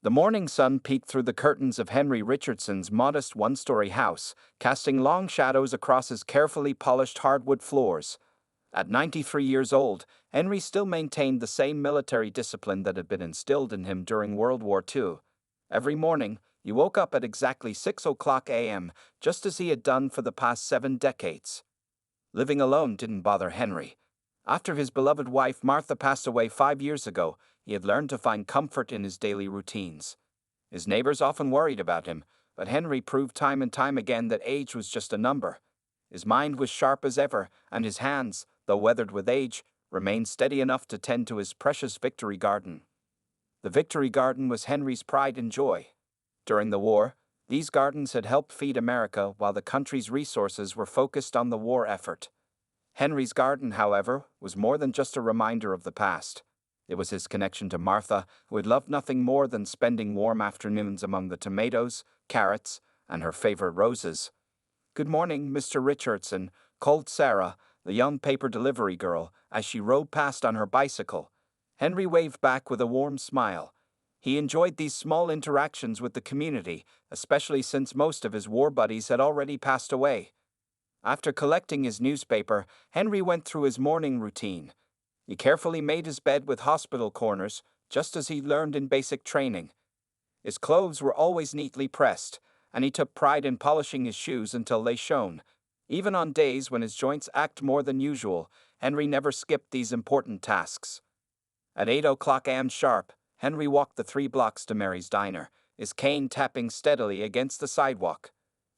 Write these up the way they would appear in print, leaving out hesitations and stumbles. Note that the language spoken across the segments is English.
The morning sun peeked through the curtains of Henry Richardson's modest one-story house, casting long shadows across his carefully polished hardwood floors. At 93 years old, Henry still maintained the same military discipline that had been instilled in him during World War II. Every morning, he woke up at exactly 6 o'clock a.m., just as he had done for the past 7 decades. Living alone didn't bother Henry. After his beloved wife Martha passed away 5 years ago, he had learned to find comfort in his daily routines. His neighbors often worried about him, but Henry proved time and time again that age was just a number. His mind was sharp as ever, and his hands, though weathered with age, remained steady enough to tend to his precious Victory Garden. The Victory Garden was Henry's pride and joy. During the war, these gardens had helped feed America while the country's resources were focused on the war effort. Henry's garden, however, was more than just a reminder of the past. It was his connection to Martha, who had loved nothing more than spending warm afternoons among the tomatoes, carrots, and her favorite roses. "Good morning, Mr. Richardson," called Sarah, the young paper delivery girl, as she rode past on her bicycle. Henry waved back with a warm smile. He enjoyed these small interactions with the community, especially since most of his war buddies had already passed away. After collecting his newspaper, Henry went through his morning routine. He carefully made his bed with hospital corners, just as he learned in basic training. His clothes were always neatly pressed, and he took pride in polishing his shoes until they shone. Even on days when his joints ached more than usual, Henry never skipped these important tasks. At 8 o'clock a.m. sharp, Henry walked the 3 blocks to Mary's diner, his cane tapping steadily against the sidewalk.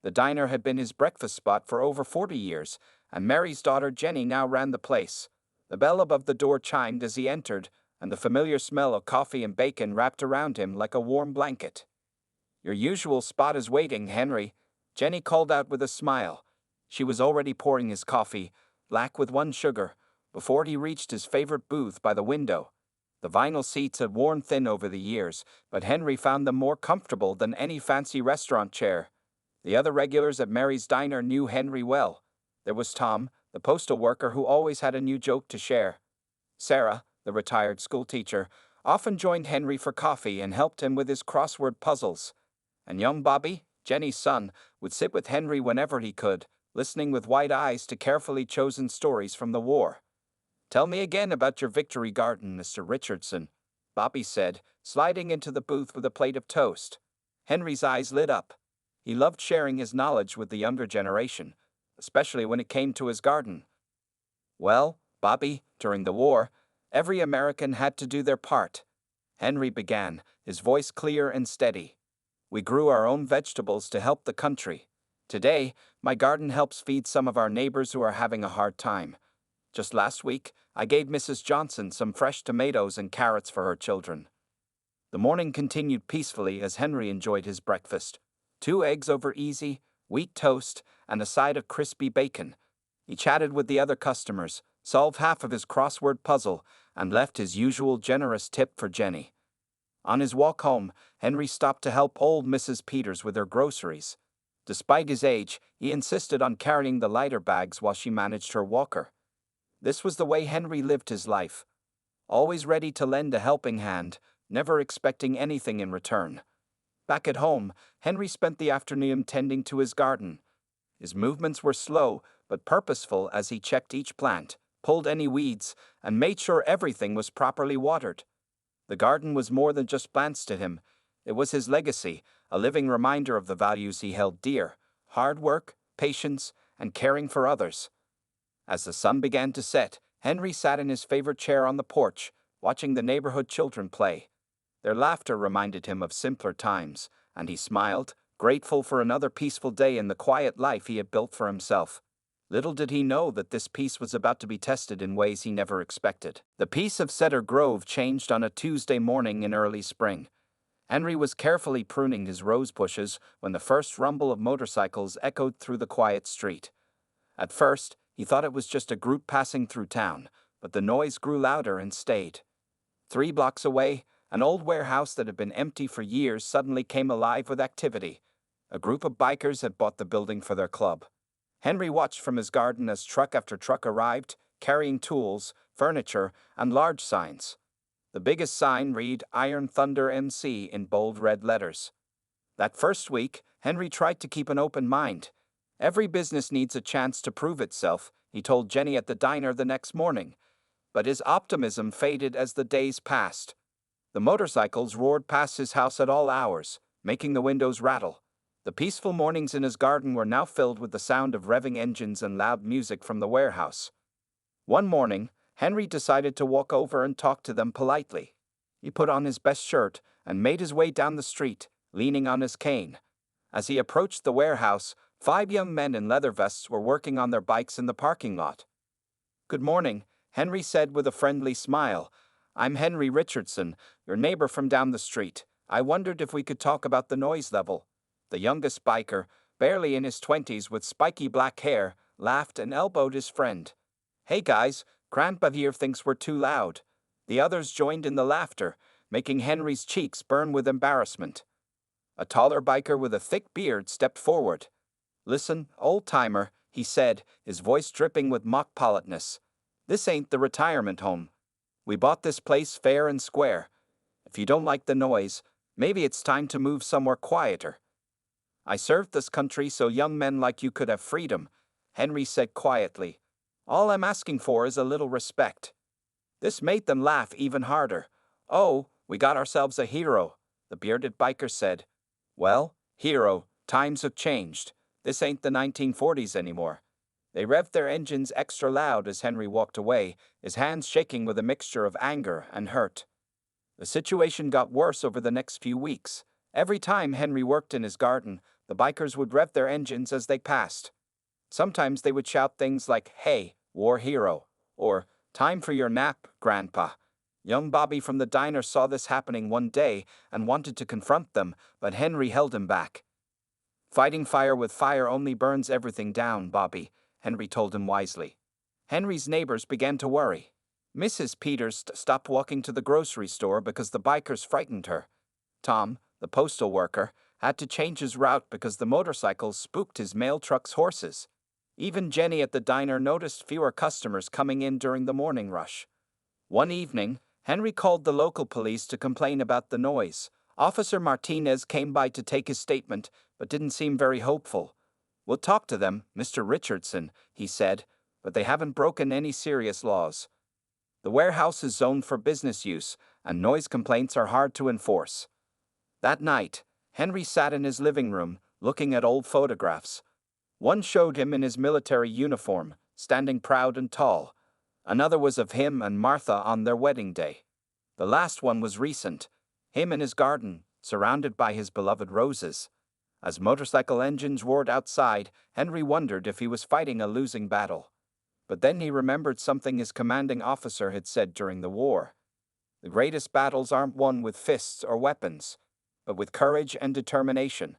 The diner had been his breakfast spot for over 40 years, and Mary's daughter Jenny now ran the place. The bell above the door chimed as he entered, and the familiar smell of coffee and bacon wrapped around him like a warm blanket. "Your usual spot is waiting, Henry," Jenny called out with a smile. She was already pouring his coffee, black with 1 sugar, before he reached his favorite booth by the window. The vinyl seats had worn thin over the years, but Henry found them more comfortable than any fancy restaurant chair. The other regulars at Mary's diner knew Henry well. There was Tom, the postal worker who always had a new joke to share. Sarah, the retired schoolteacher, often joined Henry for coffee and helped him with his crossword puzzles. And young Bobby, Jenny's son, would sit with Henry whenever he could, listening with wide eyes to carefully chosen stories from the war. "Tell me again about your Victory Garden, Mr. Richardson," Bobby said, sliding into the booth with a plate of toast. Henry's eyes lit up. He loved sharing his knowledge with the younger generation, especially when it came to his garden. "Well, Bobby, during the war, every American had to do their part," Henry began, his voice clear and steady. "We grew our own vegetables to help the country. Today, my garden helps feed some of our neighbors who are having a hard time. Just last week, I gave Mrs. Johnson some fresh tomatoes and carrots for her children." The morning continued peacefully as Henry enjoyed his breakfast. 2 eggs over easy, wheat toast, and a side of crispy bacon. He chatted with the other customers, solved half of his crossword puzzle, and left his usual generous tip for Jenny. On his walk home, Henry stopped to help old Mrs. Peters with her groceries. Despite his age, he insisted on carrying the lighter bags while she managed her walker. This was the way Henry lived his life, always ready to lend a helping hand, never expecting anything in return. Back at home, Henry spent the afternoon tending to his garden. His movements were slow but purposeful as he checked each plant, pulled any weeds, and made sure everything was properly watered. The garden was more than just plants to him. It was his legacy, a living reminder of the values he held dear: hard work, patience, and caring for others. As the sun began to set, Henry sat in his favorite chair on the porch, watching the neighborhood children play. Their laughter reminded him of simpler times, and he smiled, grateful for another peaceful day in the quiet life he had built for himself. Little did he know that this peace was about to be tested in ways he never expected. The peace of Cedar Grove changed on a Tuesday morning in early spring. Henry was carefully pruning his rose bushes when the first rumble of motorcycles echoed through the quiet street. At first, he thought it was just a group passing through town, but the noise grew louder and stayed. 3 blocks away, an old warehouse that had been empty for years suddenly came alive with activity. A group of bikers had bought the building for their club. Henry watched from his garden as truck after truck arrived, carrying tools, furniture, and large signs. The biggest sign read Iron Thunder MC in bold red letters. That first week, Henry tried to keep an open mind. Every business needs a chance to prove itself, he told Jenny at the diner the next morning. But his optimism faded as the days passed. The motorcycles roared past his house at all hours, making the windows rattle. The peaceful mornings in his garden were now filled with the sound of revving engines and loud music from the warehouse. One morning, Henry decided to walk over and talk to them politely. He put on his best shirt and made his way down the street, leaning on his cane. As he approached the warehouse, 5 young men in leather vests were working on their bikes in the parking lot. "Good morning," Henry said with a friendly smile. "I'm Henry Richardson, your neighbor from down the street. I wondered if we could talk about the noise level." The youngest biker, barely in his 20s with spiky black hair, laughed and elbowed his friend. "Hey guys, Grandpa here thinks we're too loud." The others joined in the laughter, making Henry's cheeks burn with embarrassment. A taller biker with a thick beard stepped forward. "Listen, old-timer," he said, his voice dripping with mock politeness. "This ain't the retirement home. We bought this place fair and square. If you don't like the noise, maybe it's time to move somewhere quieter." "I served this country so young men like you could have freedom," Henry said quietly. "All I'm asking for is a little respect." This made them laugh even harder. "Oh, we got ourselves a hero," the bearded biker said. "Well, hero, times have changed. This ain't the 1940s anymore." They revved their engines extra loud as Henry walked away, his hands shaking with a mixture of anger and hurt. The situation got worse over the next few weeks. Every time Henry worked in his garden, the bikers would rev their engines as they passed. Sometimes they would shout things like, "Hey, war hero," or "Time for your nap, Grandpa." Young Bobby from the diner saw this happening one day and wanted to confront them, but Henry held him back. "Fighting fire with fire only burns everything down, Bobby," Henry told him wisely. Henry's neighbors began to worry. Mrs. Peters stopped walking to the grocery store because the bikers frightened her. Tom, the postal worker, had to change his route because the motorcycles spooked his mail truck's horses. Even Jenny at the diner noticed fewer customers coming in during the morning rush. One evening, Henry called the local police to complain about the noise. Officer Martinez came by to take his statement, but didn't seem very hopeful. "We'll talk to them, Mr. Richardson," he said, "but they haven't broken any serious laws. The warehouse is zoned for business use, and noise complaints are hard to enforce." That night, Henry sat in his living room, looking at old photographs. One showed him in his military uniform, standing proud and tall. Another was of him and Martha on their wedding day. The last one was recent, him in his garden, surrounded by his beloved roses. As motorcycle engines roared outside, Henry wondered if he was fighting a losing battle. But then he remembered something his commanding officer had said during the war. "The greatest battles aren't won with fists or weapons, but with courage and determination."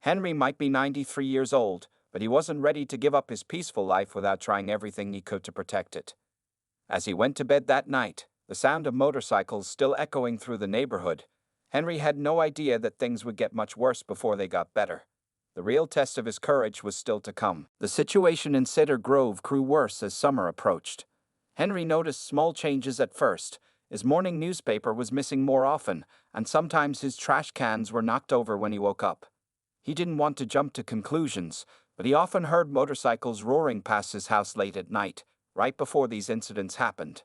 Henry might be 93 years old, but he wasn't ready to give up his peaceful life without trying everything he could to protect it. As he went to bed that night, the sound of motorcycles still echoing through the neighborhood, Henry had no idea that things would get much worse before they got better. The real test of his courage was still to come. The situation in Cedar Grove grew worse as summer approached. Henry noticed small changes at first. His morning newspaper was missing more often, and sometimes his trash cans were knocked over when he woke up. He didn't want to jump to conclusions, but he often heard motorcycles roaring past his house late at night, right before these incidents happened.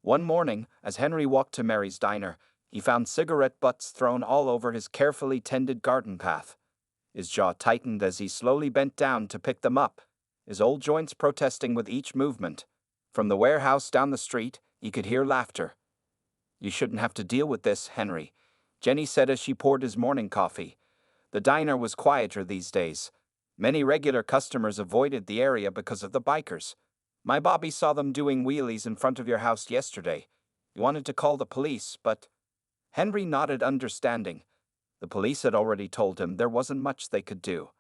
One morning, as Henry walked to Mary's diner, he found cigarette butts thrown all over his carefully tended garden path. His jaw tightened as he slowly bent down to pick them up, his old joints protesting with each movement. From the warehouse down the street, he could hear laughter. "You shouldn't have to deal with this, Henry," Jenny said as she poured his morning coffee. The diner was quieter these days. Many regular customers avoided the area because of the bikers. "My Bobby saw them doing wheelies in front of your house yesterday. He wanted to call the police, but—" Henry nodded understanding. The police had already told him there wasn't much they could do.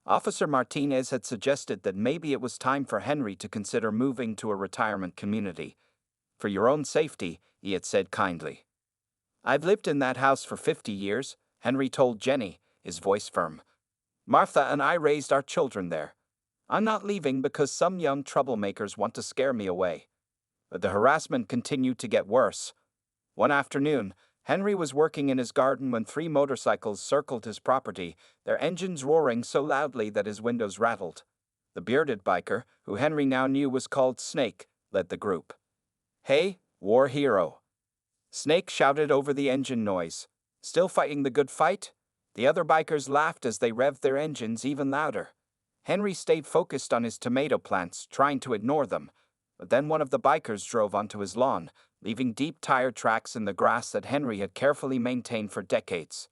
Officer Martinez had suggested that maybe it was time for Henry to consider moving to a retirement community. "For your own safety," he had said kindly. "I've lived in that house for 50 years, Henry told Jenny, his voice firm. "Martha and I raised our children there. I'm not leaving because some young troublemakers want to scare me away." But the harassment continued to get worse. One afternoon, Henry was working in his garden when three motorcycles circled his property, their engines roaring so loudly that his windows rattled. The bearded biker, who Henry now knew was called Snake, led the group. "Hey, war hero!" Snake shouted over the engine noise. "Still fighting the good fight?" The other bikers laughed as they revved their engines even louder. Henry stayed focused on his tomato plants, trying to ignore them. But then one of the bikers drove onto his lawn, leaving deep tire tracks in the grass that Henry had carefully maintained for decades.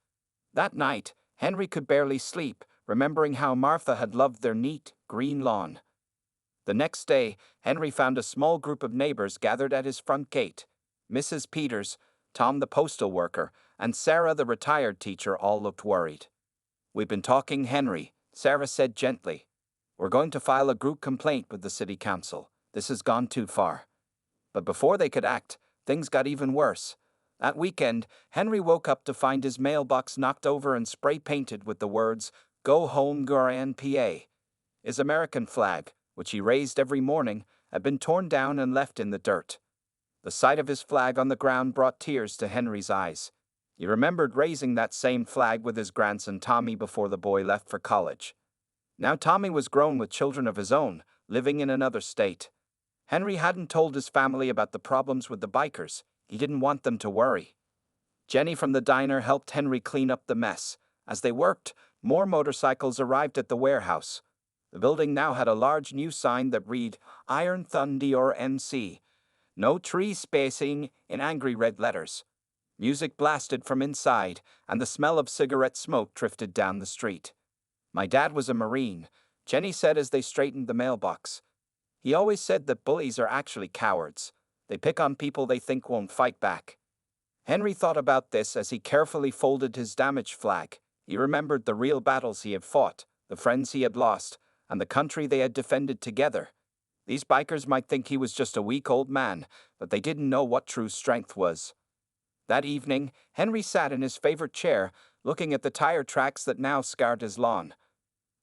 That night, Henry could barely sleep, remembering how Martha had loved their neat, green lawn. The next day, Henry found a small group of neighbors gathered at his front gate. Mrs. Peters, Tom the postal worker, and Sarah the retired teacher all looked worried. "We've been talking, Henry," Sarah said gently. "We're going to file a group complaint with the city council. This has gone too far." But before they could act, things got even worse. That weekend, Henry woke up to find his mailbox knocked over and spray-painted with the words, "Go home, GRNPA." His American flag, which he raised every morning, had been torn down and left in the dirt. The sight of his flag on the ground brought tears to Henry's eyes. He remembered raising that same flag with his grandson Tommy before the boy left for college. Now Tommy was grown with children of his own, living in another state. Henry hadn't told his family about the problems with the bikers. He didn't want them to worry. Jenny from the diner helped Henry clean up the mess. As they worked, more motorcycles arrived at the warehouse. The building now had a large new sign that read, "Iron Thunder NC. No tree spacing," in angry red letters. Music blasted from inside, and the smell of cigarette smoke drifted down the street. "My dad was a Marine," Jenny said as they straightened the mailbox. "He always said that bullies are actually cowards. They pick on people they think won't fight back." Henry thought about this as he carefully folded his damaged flag. He remembered the real battles he had fought, the friends he had lost, and the country they had defended together. These bikers might think he was just a weak old man, but they didn't know what true strength was. That evening, Henry sat in his favorite chair, looking at the tire tracks that now scarred his lawn.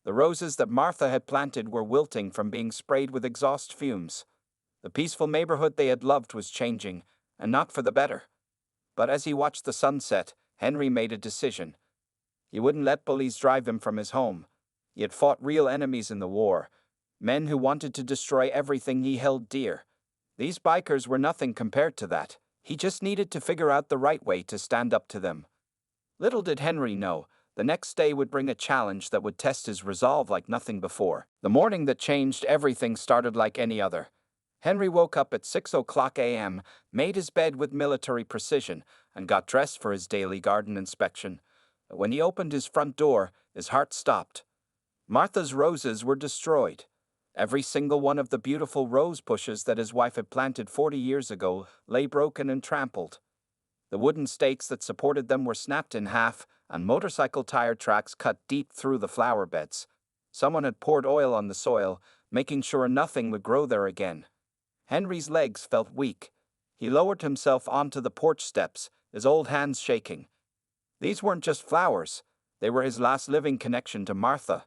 The roses that Martha had planted were wilting from being sprayed with exhaust fumes. The peaceful neighborhood they had loved was changing, and not for the better. But as he watched the sunset, Henry made a decision. He wouldn't let bullies drive him from his home. He had fought real enemies in the war, men who wanted to destroy everything he held dear. These bikers were nothing compared to that. He just needed to figure out the right way to stand up to them. Little did Henry know, the next day would bring a challenge that would test his resolve like nothing before. The morning that changed everything started like any other. Henry woke up at 6:00 a.m., made his bed with military precision, and got dressed for his daily garden inspection. But when he opened his front door, his heart stopped. Martha's roses were destroyed. Every single one of the beautiful rose bushes that his wife had planted 40 years ago lay broken and trampled. The wooden stakes that supported them were snapped in half, and motorcycle tire tracks cut deep through the flower beds. Someone had poured oil on the soil, making sure nothing would grow there again. Henry's legs felt weak. He lowered himself onto the porch steps, his old hands shaking. These weren't just flowers. They were his last living connection to Martha.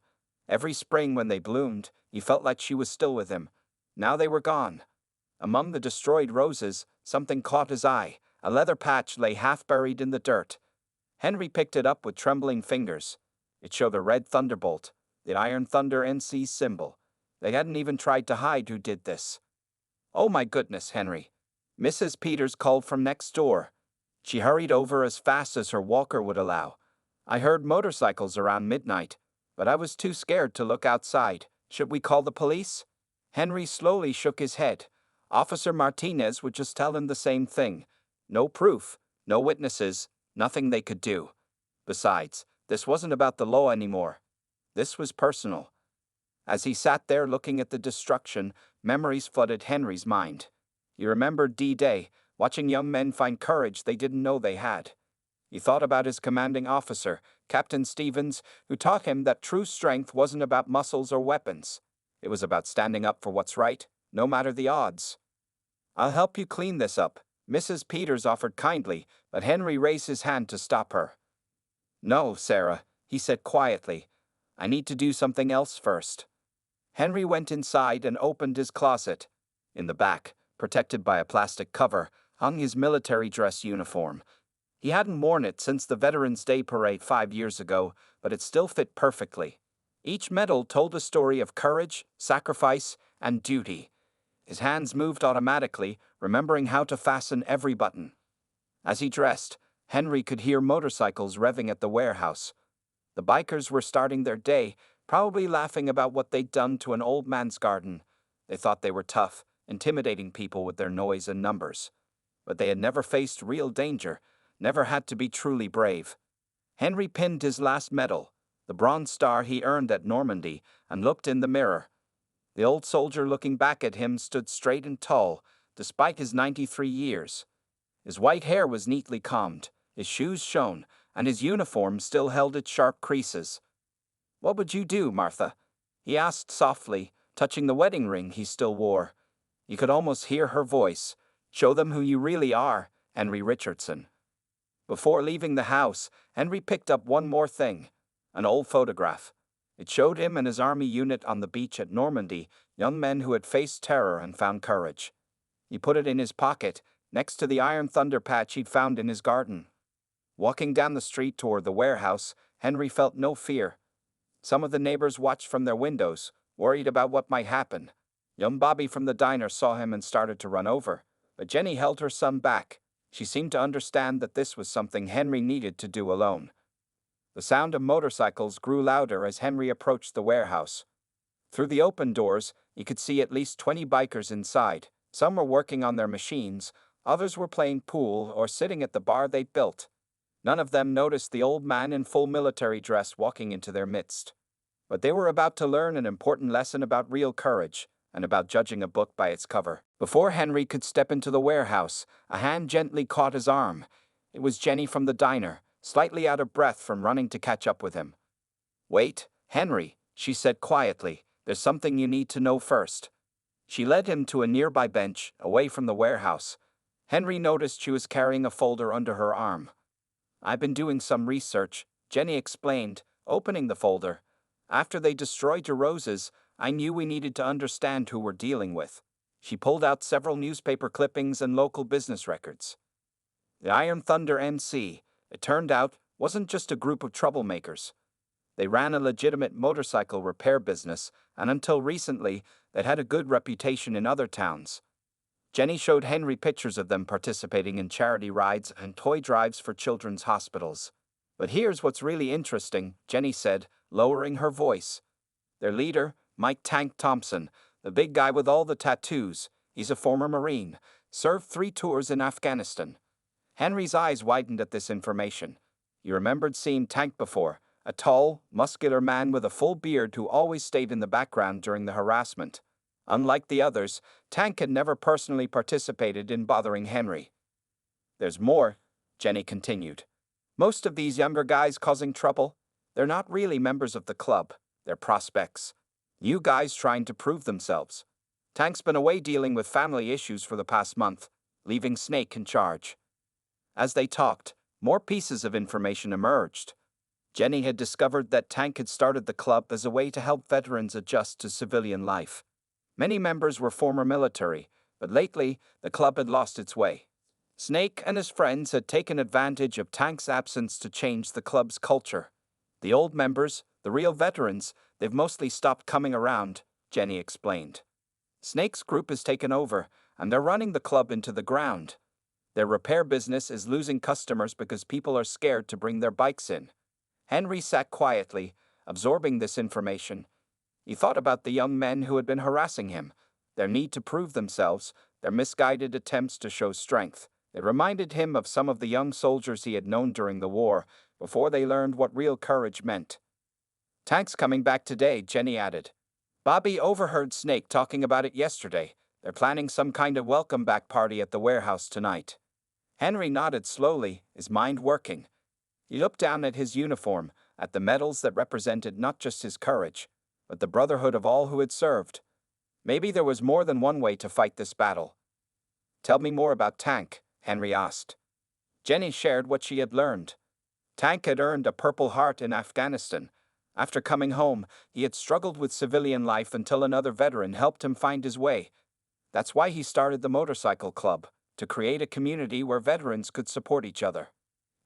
Every spring when they bloomed, he felt like she was still with him. Now they were gone. Among the destroyed roses, something caught his eye. A leather patch lay half buried in the dirt. Henry picked it up with trembling fingers. It showed a red thunderbolt, the Iron Thunder NC symbol. They hadn't even tried to hide who did this. "Oh my goodness, Henry." Mrs. Peters called from next door. She hurried over as fast as her walker would allow. "I heard motorcycles around midnight, but I was too scared to look outside. Should we call the police?" Henry slowly shook his head. Officer Martinez would just tell him the same thing. No proof, no witnesses, nothing they could do. Besides, this wasn't about the law anymore. This was personal. As he sat there looking at the destruction, memories flooded Henry's mind. He remembered D-Day, watching young men find courage they didn't know they had. He thought about his commanding officer, Captain Stevens, who taught him that true strength wasn't about muscles or weapons. It was about standing up for what's right, no matter the odds. "I'll help you clean this up," Mrs. Peters offered kindly, but Henry raised his hand to stop her. "No, Sarah," he said quietly. "I need to do something else first." Henry went inside and opened his closet. In the back, protected by a plastic cover, hung his military dress uniform. He hadn't worn it since the Veterans Day parade 5 years ago, but it still fit perfectly. Each medal told a story of courage, sacrifice, and duty. His hands moved automatically, remembering how to fasten every button. As he dressed, Henry could hear motorcycles revving at the warehouse. The bikers were starting their day, probably laughing about what they'd done to an old man's garden. They thought they were tough, intimidating people with their noise and numbers. But they had never faced real danger, never had to be truly brave. Henry pinned his last medal, the Bronze Star he earned at Normandy, and looked in the mirror. The old soldier looking back at him stood straight and tall, despite his 93 years. His white hair was neatly combed, his shoes shone, and his uniform still held its sharp creases. "What would you do, Martha?" he asked softly, touching the wedding ring he still wore. You could almost hear her voice. "Show them who you really are, Henry Richardson." Before leaving the house, Henry picked up one more thing, an old photograph. It showed him and his army unit on the beach at Normandy, young men who had faced terror and found courage. He put it in his pocket, next to the Iron Thunder patch he'd found in his garden. Walking down the street toward the warehouse, Henry felt no fear. Some of the neighbors watched from their windows, worried about what might happen. Young Bobby from the diner saw him and started to run over, but Jenny held her son back. She seemed to understand that this was something Henry needed to do alone. The sound of motorcycles grew louder as Henry approached the warehouse. Through the open doors, he could see at least 20 bikers inside. Some were working on their machines, others were playing pool or sitting at the bar they'd built. None of them noticed the old man in full military dress walking into their midst. But they were about to learn an important lesson about real courage and about judging a book by its cover. Before Henry could step into the warehouse, a hand gently caught his arm. It was Jenny from the diner, slightly out of breath from running to catch up with him. "Wait, Henry," she said quietly. "There's something you need to know first." She led him to a nearby bench, away from the warehouse. Henry noticed she was carrying a folder under her arm. "I've been doing some research," Jenny explained, opening the folder. "After they destroyed your roses, I knew we needed to understand who we're dealing with." She pulled out several newspaper clippings and local business records. The Iron Thunder MC, it turned out, wasn't just a group of troublemakers. They ran a legitimate motorcycle repair business, and until recently, they'd had a good reputation in other towns. Jenny showed Henry pictures of them participating in charity rides and toy drives for children's hospitals. "But here's what's really interesting," Jenny said, lowering her voice. "Their leader, Mike Tank Thompson, the big guy with all the tattoos, he's a former Marine, served 3 tours in Afghanistan." Henry's eyes widened at this information. He remembered seeing Tank before, a tall, muscular man with a full beard who always stayed in the background during the harassment. Unlike the others, Tank had never personally participated in bothering Henry. "There's more," Jenny continued. "Most of these younger guys causing trouble, they're not really members of the club, they're prospects. New guys trying to prove themselves. Tank's been away dealing with family issues for the past month, leaving Snake in charge." As they talked, more pieces of information emerged. Jenny had discovered that Tank had started the club as a way to help veterans adjust to civilian life. Many members were former military, but lately the club had lost its way. Snake and his friends had taken advantage of Tank's absence to change the club's culture. The old members, the real veterans, they've mostly stopped coming around, Jenny explained. Snake's group has taken over, and they're running the club into the ground. Their repair business is losing customers because people are scared to bring their bikes in. Henry sat quietly, absorbing this information. He thought about the young men who had been harassing him, their need to prove themselves, their misguided attempts to show strength. It reminded him of some of the young soldiers he had known during the war, before they learned what real courage meant. "Tank's coming back today," Jenny added. "Bobby overheard Snake talking about it yesterday. They're planning some kind of welcome back party at the warehouse tonight." Henry nodded slowly, his mind working. He looked down at his uniform, at the medals that represented not just his courage, but the brotherhood of all who had served. Maybe there was more than one way to fight this battle. "Tell me more about Tank," Henry asked. Jenny shared what she had learned. Tank had earned a Purple Heart in Afghanistan. After coming home, he had struggled with civilian life until another veteran helped him find his way. That's why he started the motorcycle club, to create a community where veterans could support each other.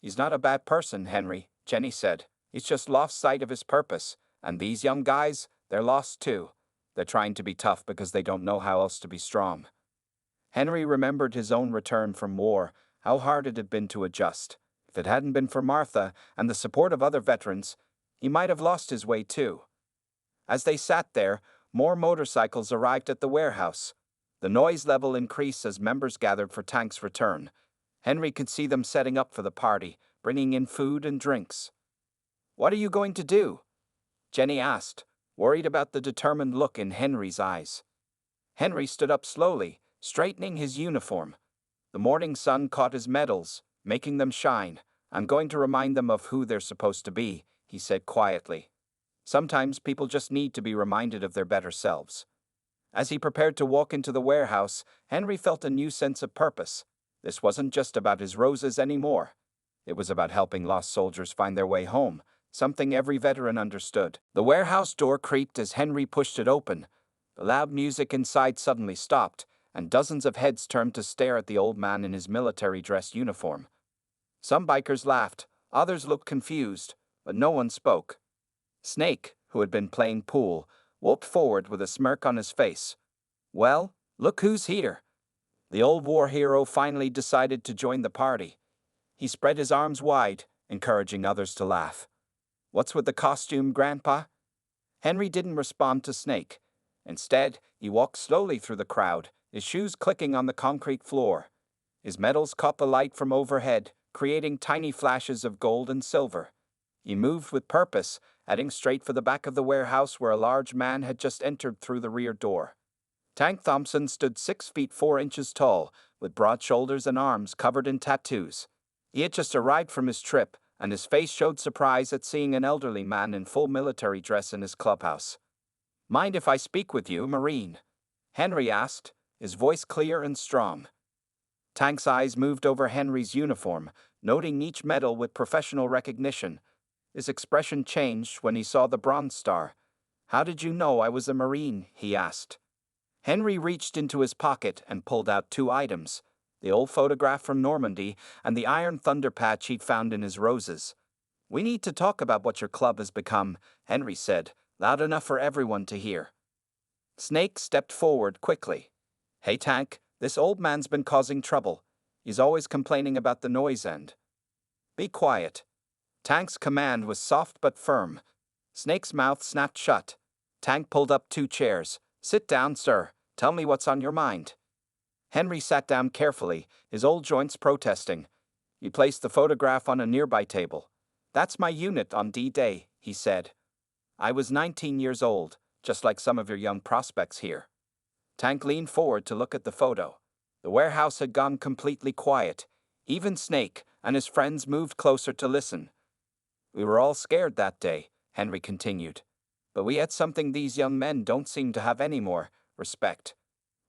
He's not a bad person, Henry, Jenny said. He's just lost sight of his purpose, and these young guys, they're lost too. They're trying to be tough because they don't know how else to be strong. Henry remembered his own return from war, how hard it had been to adjust. If it hadn't been for Martha and the support of other veterans, he might have lost his way too. As they sat there, more motorcycles arrived at the warehouse. The noise level increased as members gathered for Tank's return. Henry could see them setting up for the party, bringing in food and drinks. "What are you going to do?" Jenny asked, worried about the determined look in Henry's eyes. Henry stood up slowly, straightening his uniform. The morning sun caught his medals, making them shine. "I'm going to remind them of who they're supposed to be," he said quietly. Sometimes people just need to be reminded of their better selves. As he prepared to walk into the warehouse, Henry felt a new sense of purpose. This wasn't just about his roses anymore. It was about helping lost soldiers find their way home, something every veteran understood. The warehouse door creaked as Henry pushed it open. The loud music inside suddenly stopped, and dozens of heads turned to stare at the old man in his military dress uniform. Some bikers laughed, others looked confused, but no one spoke. Snake, who had been playing pool, walked forward with a smirk on his face. "Well, look who's here." The old war hero finally decided to join the party. He spread his arms wide, encouraging others to laugh. "What's with the costume, Grandpa?" Henry didn't respond to Snake. Instead, he walked slowly through the crowd, his shoes clicking on the concrete floor. His medals caught the light from overhead, creating tiny flashes of gold and silver. He moved with purpose, heading straight for the back of the warehouse where a large man had just entered through the rear door. Tank Thompson stood 6 feet 4 inches tall, with broad shoulders and arms covered in tattoos. He had just arrived from his trip, and his face showed surprise at seeing an elderly man in full military dress in his clubhouse. "Mind if I speak with you, Marine?" Henry asked, his voice clear and strong. Tank's eyes moved over Henry's uniform, noting each medal with professional recognition. His expression changed when he saw the Bronze Star. "How did you know I was a Marine?" he asked. Henry reached into his pocket and pulled out 2 items, the old photograph from Normandy and the Iron Thunder patch he'd found in his roses. "We need to talk about what your club has become," Henry said, loud enough for everyone to hear. Snake stepped forward quickly. "Hey Tank, this old man's been causing trouble. He's always complaining about the noise end." "Be quiet." Tank's command was soft but firm. Snake's mouth snapped shut. Tank pulled up 2 chairs. "Sit down, sir. Tell me what's on your mind." Henry sat down carefully, his old joints protesting. He placed the photograph on a nearby table. "That's my unit on D-Day," he said. "I was 19 years old, just like some of your young prospects here." Tank leaned forward to look at the photo. The warehouse had gone completely quiet. Even Snake and his friends moved closer to listen. "We were all scared that day," Henry continued. "But we had something these young men don't seem to have anymore: respect.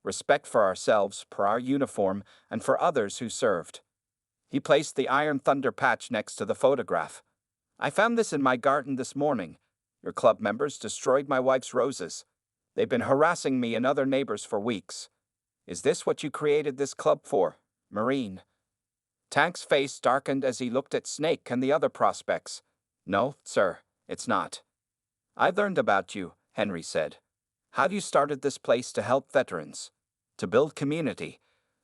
Respect for ourselves, for our uniform, and for others who served." He placed the Iron Thunder patch next to the photograph. "I found this in my garden this morning. Your club members destroyed my wife's roses. They've been harassing me and other neighbors for weeks. Is this what you created this club for, Marine?" Tank's face darkened as he looked at Snake and the other prospects. "No, sir, it's not." "I've learned about you," Henry said. "How you started this place to help veterans, to build community.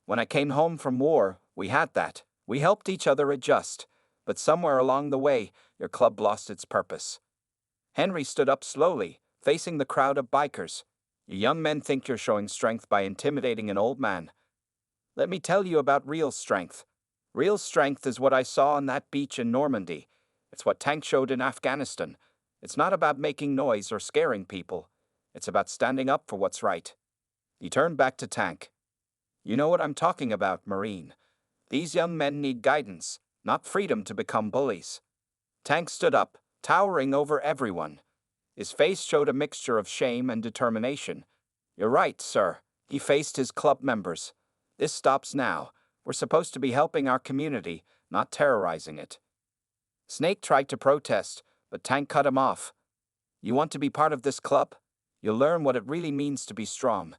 When I came home from war, we had that. We helped each other adjust, but somewhere along the way, your club lost its purpose." Henry stood up slowly, facing the crowd of bikers. "You young men think you're showing strength by intimidating an old man. Let me tell you about real strength. Real strength is what I saw on that beach in Normandy. It's what Tank showed in Afghanistan. It's not about making noise or scaring people. It's about standing up for what's right." He turned back to Tank. "You know what I'm talking about, Marine. These young men need guidance, not freedom to become bullies." Tank stood up, towering over everyone. His face showed a mixture of shame and determination. "You're right, sir." He faced his club members. "This stops now. We're supposed to be helping our community, not terrorizing it." Snake tried to protest, but Tank cut him off. "You want to be part of this club? You'll learn what it really means to be strong."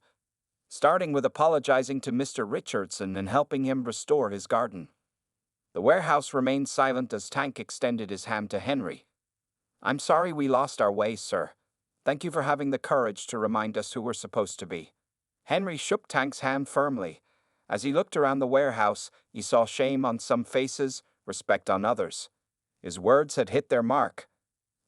starting with apologizing to Mr. Richardson and helping him restore his garden. The warehouse remained silent as Tank extended his hand to Henry. "I'm sorry we lost our way, sir. Thank you for having the courage to remind us who we're supposed to be." Henry shook Tank's hand firmly. As he looked around the warehouse, he saw shame on some faces, respect on others. His words had hit their mark.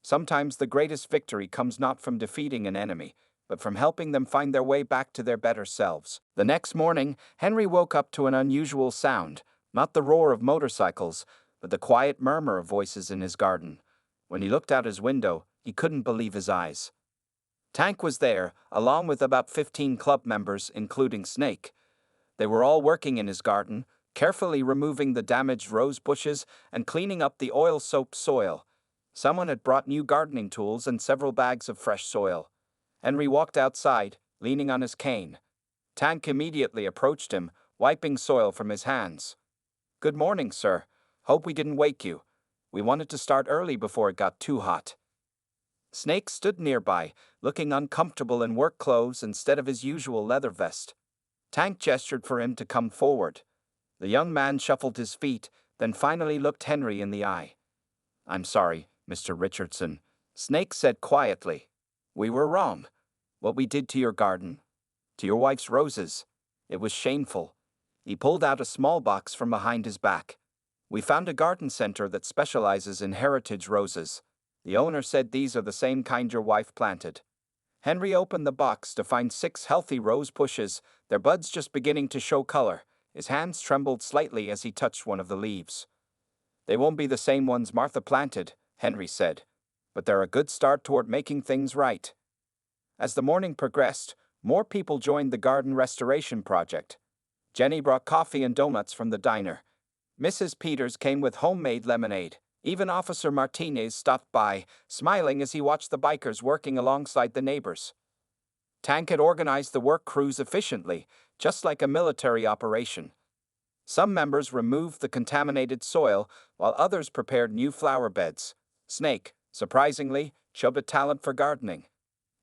Sometimes the greatest victory comes not from defeating an enemy, but from helping them find their way back to their better selves. The next morning, Henry woke up to an unusual sound, not the roar of motorcycles, but the quiet murmur of voices in his garden. When he looked out his window, he couldn't believe his eyes. Tank was there, along with about 15 club members, including Snake. They were all working in his garden, carefully removing the damaged rose bushes and cleaning up the oil-soaked soil. Someone had brought new gardening tools and several bags of fresh soil. Henry walked outside, leaning on his cane. Tank immediately approached him, wiping soil from his hands. "Good morning, sir. Hope we didn't wake you. We wanted to start early before it got too hot." Snake stood nearby, looking uncomfortable in work clothes instead of his usual leather vest. Tank gestured for him to come forward. The young man shuffled his feet, then finally looked Henry in the eye. "I'm sorry, Mr. Richardson," Snake said quietly. "We were wrong. What we did to your garden, to your wife's roses, it was shameful." He pulled out a small box from behind his back. "We found a garden center that specializes in heritage roses. The owner said these are the same kind your wife planted." Henry opened the box to find 6 healthy rose bushes, their buds just beginning to show color. His hands trembled slightly as he touched one of the leaves. "They won't be the same ones Martha planted," Henry said, "but they're a good start toward making things right." As the morning progressed, more people joined the garden restoration project. Jenny brought coffee and donuts from the diner. Mrs. Peters came with homemade lemonade. Even Officer Martinez stopped by, smiling as he watched the bikers working alongside the neighbors. Tank had organized the work crews efficiently, just like a military operation. Some members removed the contaminated soil, while others prepared new flower beds. Snake, surprisingly, showed a talent for gardening.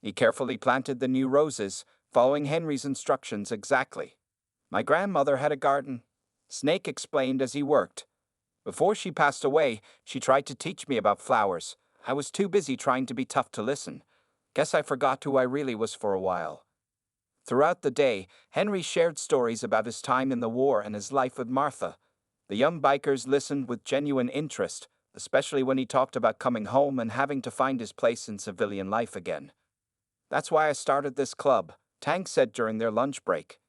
He carefully planted the new roses, following Henry's instructions exactly. "My grandmother had a garden," Snake explained as he worked. "Before she passed away, she tried to teach me about flowers. I was too busy trying to be tough to listen. Guess I forgot who I really was for a while." Throughout the day, Henry shared stories about his time in the war and his life with Martha. The young bikers listened with genuine interest, especially when he talked about coming home and having to find his place in civilian life again. "That's why I started this club," Tank said during their lunch break.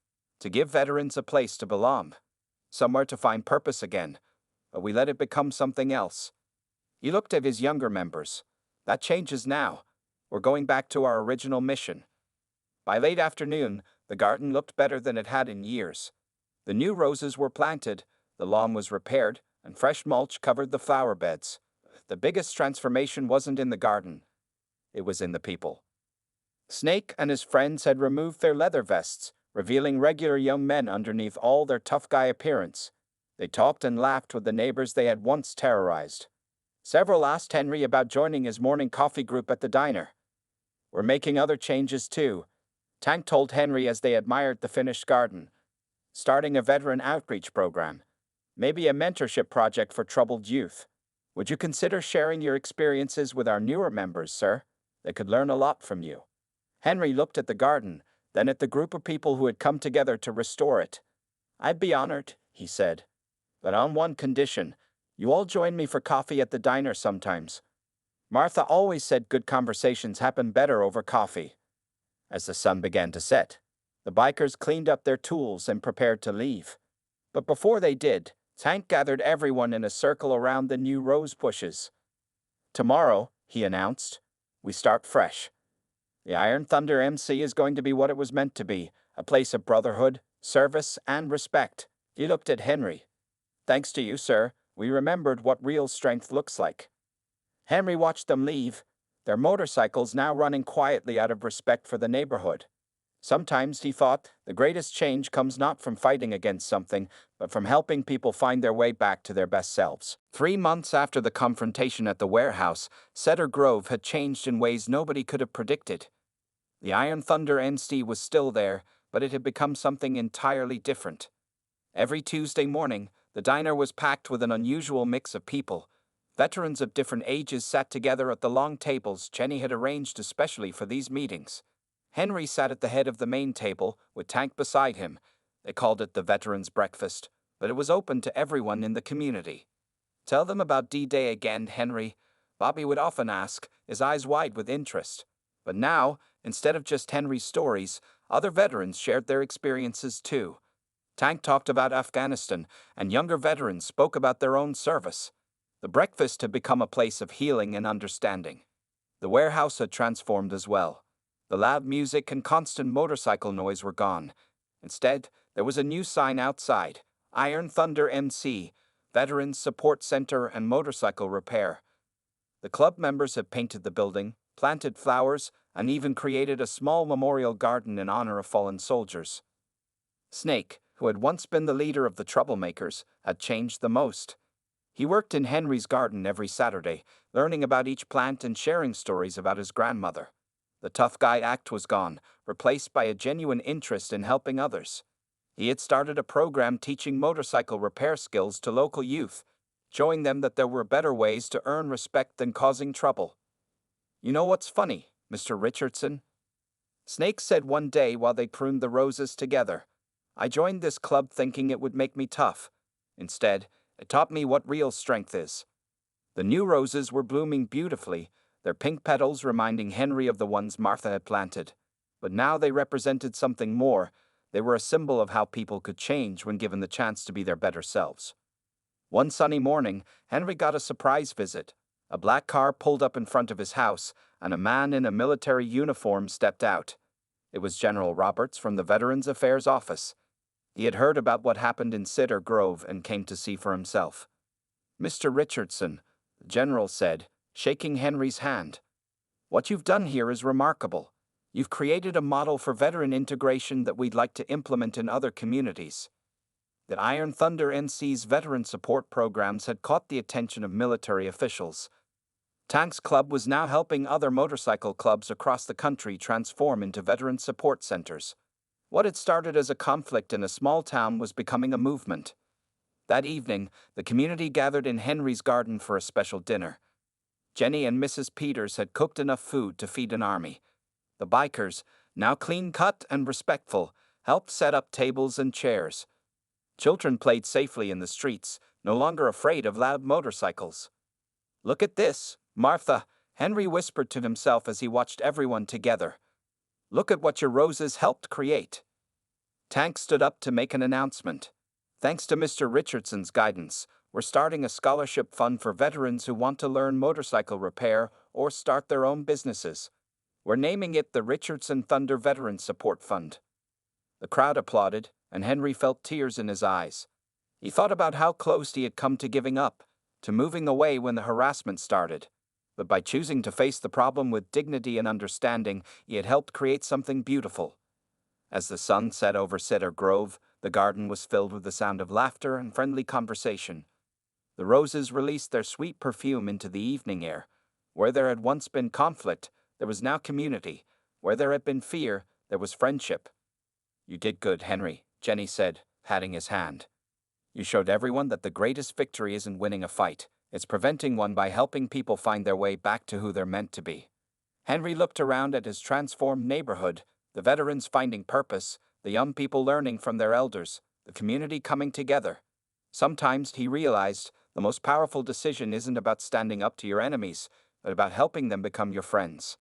"To give veterans a place to belong. Somewhere to find purpose again. But we let it become something else." He looked at his younger members. "That changes now. We're going back to our original mission." By late afternoon, the garden looked better than it had in years. The new roses were planted, the lawn was repaired, and fresh mulch covered the flower beds. The biggest transformation wasn't in the garden. It was in the people. Snake and his friends had removed their leather vests, revealing regular young men underneath all their tough guy appearance. They talked and laughed with the neighbors they had once terrorized. Several asked Henry about joining his morning coffee group at the diner. "We're making other changes too," Tank told Henry as they admired the finished garden. "Starting a veteran outreach program. Maybe a mentorship project for troubled youth. Would you consider sharing your experiences with our newer members, sir? They could learn a lot from you." Henry looked at the garden, then at the group of people who had come together to restore it. "I'd be honored," he said. "But on one condition. You all join me for coffee at the diner sometimes." Martha always said good conversations happen better over coffee. As the sun began to set, the bikers cleaned up their tools and prepared to leave. But before they did, Tank gathered everyone in a circle around the new rose bushes. "Tomorrow," he announced, "we start fresh. The Iron Thunder MC is going to be what it was meant to be, a place of brotherhood, service, and respect." He looked at Henry. "Thanks to you, sir, we remembered what real strength looks like." Henry watched them leave, their motorcycles now running quietly out of respect for the neighborhood. Sometimes, he thought, the greatest change comes not from fighting against something, but from helping people find their way back to their best selves. 3 months after the confrontation at the warehouse, Cedar Grove had changed in ways nobody could have predicted. The Iron Thunder NC was still there, but it had become something entirely different. Every Tuesday morning, the diner was packed with an unusual mix of people. Veterans of different ages sat together at the long tables Jenny had arranged especially for these meetings. Henry sat at the head of the main table, with Tank beside him. They called it the Veterans' Breakfast, but it was open to everyone in the community. "Tell them about D-Day again, Henry," Bobby would often ask, his eyes wide with interest. But now, instead of just Henry's stories, other veterans shared their experiences too. Tank talked about Afghanistan, and younger veterans spoke about their own service. The breakfast had become a place of healing and understanding. The warehouse had transformed as well. The loud music and constant motorcycle noise were gone. Instead, there was a new sign outside: Iron Thunder MC, Veterans Support Center and Motorcycle Repair. The club members had painted the building, planted flowers, and even created a small memorial garden in honor of fallen soldiers. Snake, who had once been the leader of the troublemakers, had changed the most. He worked in Henry's garden every Saturday, learning about each plant and sharing stories about his grandmother. The tough guy act was gone, replaced by a genuine interest in helping others. He had started a program teaching motorcycle repair skills to local youth, showing them that there were better ways to earn respect than causing trouble. "You know what's funny, Mr. Richardson?" Snake said one day while they pruned the roses together. "I joined this club thinking it would make me tough. Instead, it taught me what real strength is." The new roses were blooming beautifully, their pink petals reminding Henry of the ones Martha had planted. But now they represented something more. They were a symbol of how people could change when given the chance to be their better selves. One sunny morning, Henry got a surprise visit. A black car pulled up in front of his house, and a man in a military uniform stepped out. It was General Roberts from the Veterans Affairs Office. He had heard about what happened in Cedar Grove and came to see for himself. "Mr. Richardson," the general said, shaking Henry's hand, "what you've done here is remarkable. You've created a model for veteran integration that we'd like to implement in other communities." The Iron Thunder NC's veteran support programs had caught the attention of military officials. Tank's club was now helping other motorcycle clubs across the country transform into veteran support centers. What had started as a conflict in a small town was becoming a movement. That evening, the community gathered in Henry's garden for a special dinner. Jenny and Mrs. Peters had cooked enough food to feed an army. The bikers, now clean-cut and respectful, helped set up tables and chairs. Children played safely in the streets, no longer afraid of loud motorcycles. "Look at this, Martha," Henry whispered to himself as he watched everyone together. "Look at what your roses helped create." Tank stood up to make an announcement. "Thanks to Mr. Richardson's guidance, we're starting a scholarship fund for veterans who want to learn motorcycle repair or start their own businesses. We're naming it the Richardson Thunder Veteran Support Fund." The crowd applauded, and Henry felt tears in his eyes. He thought about how close he had come to giving up, to moving away when the harassment started. But by choosing to face the problem with dignity and understanding, he had helped create something beautiful. As the sun set over Cedar Grove, the garden was filled with the sound of laughter and friendly conversation. The roses released their sweet perfume into the evening air. Where there had once been conflict, there was now community. Where there had been fear, there was friendship. "You did good, Henry," Jenny said, patting his hand. "You showed everyone that the greatest victory isn't winning a fight. It's preventing one by helping people find their way back to who they're meant to be." Henry looked around at his transformed neighborhood, the veterans finding purpose, the young people learning from their elders, the community coming together. Sometimes, he realized, the most powerful decision isn't about standing up to your enemies, but about helping them become your friends.